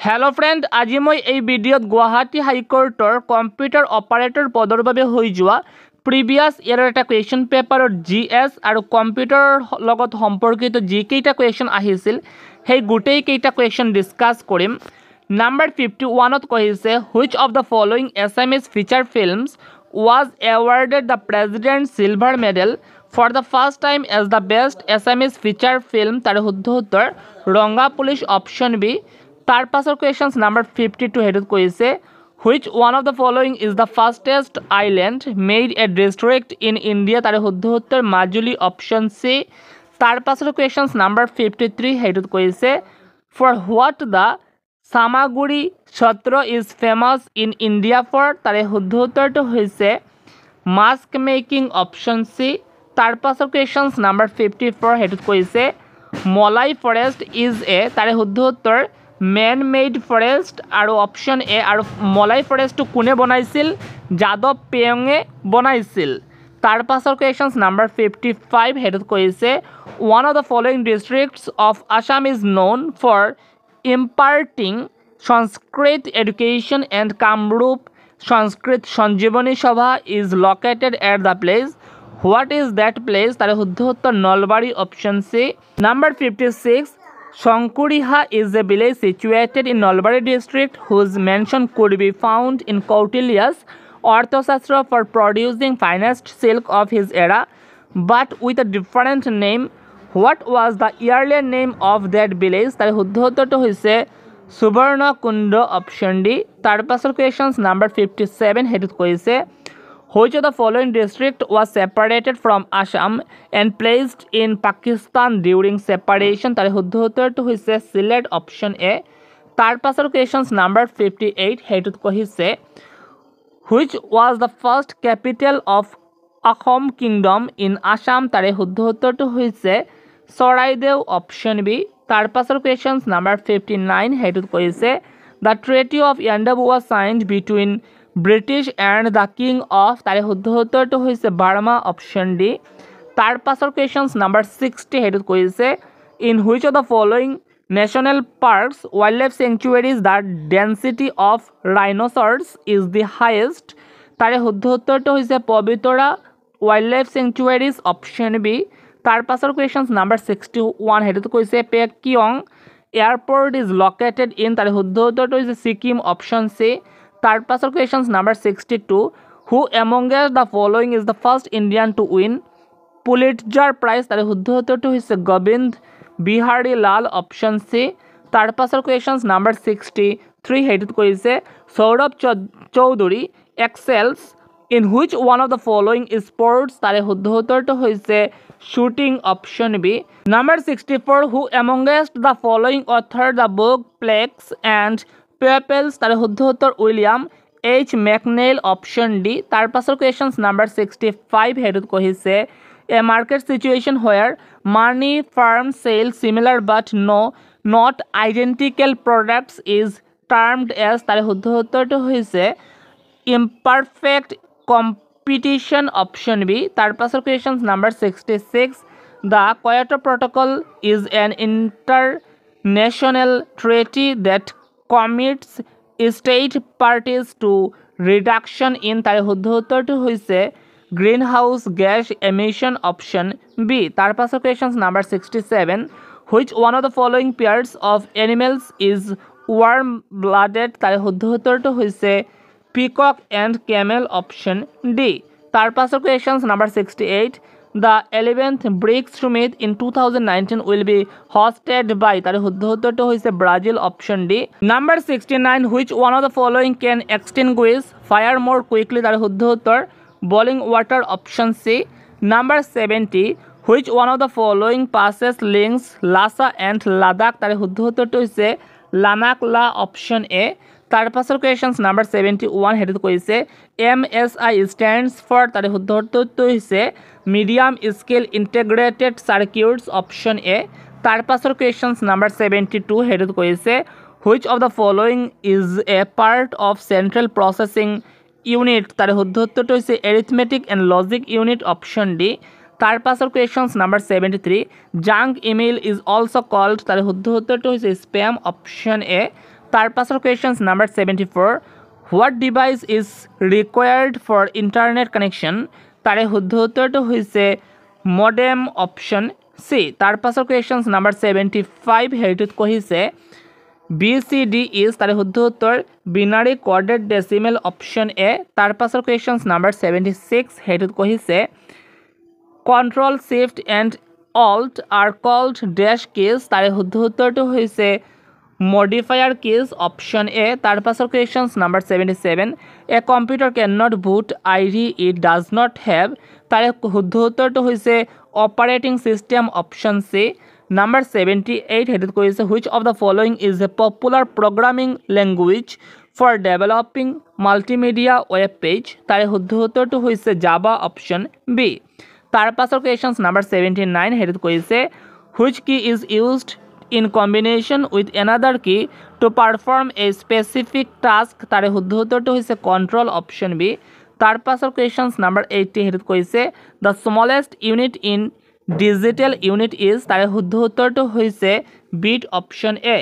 Hello friend आज मैं ये भिडिओत गुवाहाटी हाईकोर्टर कम्पिउटार ऑपरेटर पदर बारे हो जोৱা प्रिवियस इयर एटा क्वेश्चन पेपर जीएस और कम्पिउटार लगत सम्पर्कित जिकेटा क्वेश्चन आहिছিল সেই গোটেই কেইটা क्वेश्चन डिस्कस কৰিম। Number 51 कहिছে which of the following Assamese feature films was awarded the President Silver Medal for the first time as the best Assamese feature film तार শুদ্ধ উত্তৰ ৰঙা পুলিচ অপশন বি। तार पासर question number 52 हेतुत कहिছে which one of the following is the fastest island made a district in India तार শুদ্ধ উত্তৰ Majuli option C. तार पासर question number 53 हेतुत कहिছে for what the Samaguri Chhatra is famous in India for तार শুদ্ধ উত্তৰটো হৈছে mask making option C। तार पासर question number 54 हेतुत कहिছে Molai forest is a तार শুদ্ধ উত্তৰ मैन मेड फरेस्ट और ऑप्शन ए और मलाई फरेस्ट कोने बनाइছিল যাদৱ পেয়ঙে बनाइছিল। तार पासर question number 55 हेतुत कहिছে one of the following districts of Assam is known for imparting Sanskrit education and Kamrup Sanskrit Sanjeevani Sabha is located at the place what is that place तार শুদ্ধ উত্তর Nalbari option C. Number 56 Shankuriha is a village situated in Nalbari district whose mention could be found in Kautilya's Arthashastra for producing finest silk of his era, but with a different name. What was the earlier name of that village? তার শুদ্ধ উত্তরটা হইছে সুবর্ণকুণ্ড option D. তার পাশের questions number 57 হেতুত কইছে which of the following district was separated from Assam and placed in Pakistan during separation तार শুদ্ধ উত্তৰটো হৈছে সিলেট অপশন এ। তাৰ পাছৰ questions number 58 হেতুত কহিছে which was the first capital of Ahom kingdom in Assam তার শুদ্ধ উত্তৰটো হৈছে চৰাইদেউ অপশন বি। তাৰ পাছৰ কোয়েশ্চনস নাম্বার 59 হেতুত কহিছে the treaty of Yandabu was signed between British and the King of तार শুদ্ধ উত্তৰটো হৈছে বাৰ্মা অপশন ডি। तार पासर question number 60 हेतुत कहिছে in which of the following national parks wildlife sanctuaries the density of rhinoceros is the highest तार শুদ্ধ উত্তৰটো হৈছে পবিতৰা wildlife sanctuaries option B। तार पासर क्वेश्चन नम्बर 61 हेतुत कहिছে Pakyong airport is located in तार শুদ্ধ উত্তৰটো হৈছে সিকিম option C। तार पासर question number 62 who amongst the following is the first Indian to win Pulitzer prize तार शुद्ध उत्तरটো হৈছে গোবিন্দ বিহাৰী লাল অপশন সি। तार पासर क्वेश्चन नम्बर 63 हेतुत कहिছে Saurabh Chaudhary excels in which one of the following sports तार शुद्ध उत्तरটো হৈছে shooting option B। Number 64 who amongst the following authored the book plagues and pupils तार शुद्ध उत्तर उइलियाम H मैकनेल ऑप्शन डी। तार पासर question number 65 हेतुत कहिছে a market situation where money firms sell similar but not identical products is termed as तार শুদ্ধ উত্তৰটো হৈছে imperfect competition option B। तार पासर question number 66 the Kyoto Protocol is an international treaty that commits state parties to reduction in तार শুদ্ধ উত্তৰটো হৈছে greenhouse gas emission option B। तार पासर question number 67 which one of the following pairs of animals is warm blooded तार শুদ্ধ উত্তৰটো হৈছে peacock and camel option D। तार पासर question number 68 the 11th BRICS summit in 2019 will be hosted by तार শুদ্ধ উত্তৰটো হৈছে Brazil option D। number 69 which one of the following can extinguish fire more quickly तार শুদ্ধ উত্তৰ boiling water option C। number 70 which one of the following passes links Lhasa and Ladakh तार শুদ্ধ উত্তৰটো হৈছে লানাকলা option A। तार पासर question number 71 हेतुत कहिছে MSI stands for तार শুদ্ধ উত্তৰটো হৈছে medium scale integrated circuits option A। तार पासर question number 72 हेतुत कहिছে which of the following is a part of central processing unit तार শুদ্ধ উত্তৰটো হৈছে arithmetic and logic unit option D। तार पासर question number 73 junk email is also called तार শুদ্ধ উত্তৰটো হৈছে spam option A। তাৰ পাছৰ questions number 74 what device is required for internet connection তাৰে শুদ্ধ উত্তৰটো হৈছে মডেম অপশ্যন চি তাৰ পাছৰ কুৱেশ্যনছ নাম্বাৰ 75 হেৰিটোত কৈছে BCD ইজ তাৰে শুদ্ধ উত্তৰ binary coded decimal option A তাৰ পাছৰ কুৱেশ্যনছ নাম্বাৰ 76 হেৰিটোত কৈছে control shift and alt are called dash keys তাৰে শুদ্ধ উত্তৰটো হৈছে মডিফায়াৰ কিজ অপশ্যন এ তাৰ পাছৰ questions number 77 a computer can not boot if it does not have তাৰে শুদ্ধ উত্তৰটো হৈছে operating system option C number 78 হেৰিটোত কৈছে which of the following is a popular programming language for developing multimedia web page তাৰে শুদ্ধ উত্তৰটো হৈছে জাভা অপশ্যন বি তাৰ পাছৰ কুৱেশ্যনছ নাম্বাৰ 79 হেৰিটোত কৈছে হুইচ কি is used in combination with another key to perform a specific task তাৰে শুদ্ধ উত্তৰটো হৈছে কন্ট্ৰল অপশ্যন বি তাৰ পাছৰ কুৱেশ্যনছ নাম্বাৰ 80 হেৰিত কৈছে the smallest unit in digital unit is তাৰে শুদ্ধ উত্তৰটো হৈছে বিট অপশ্যন এ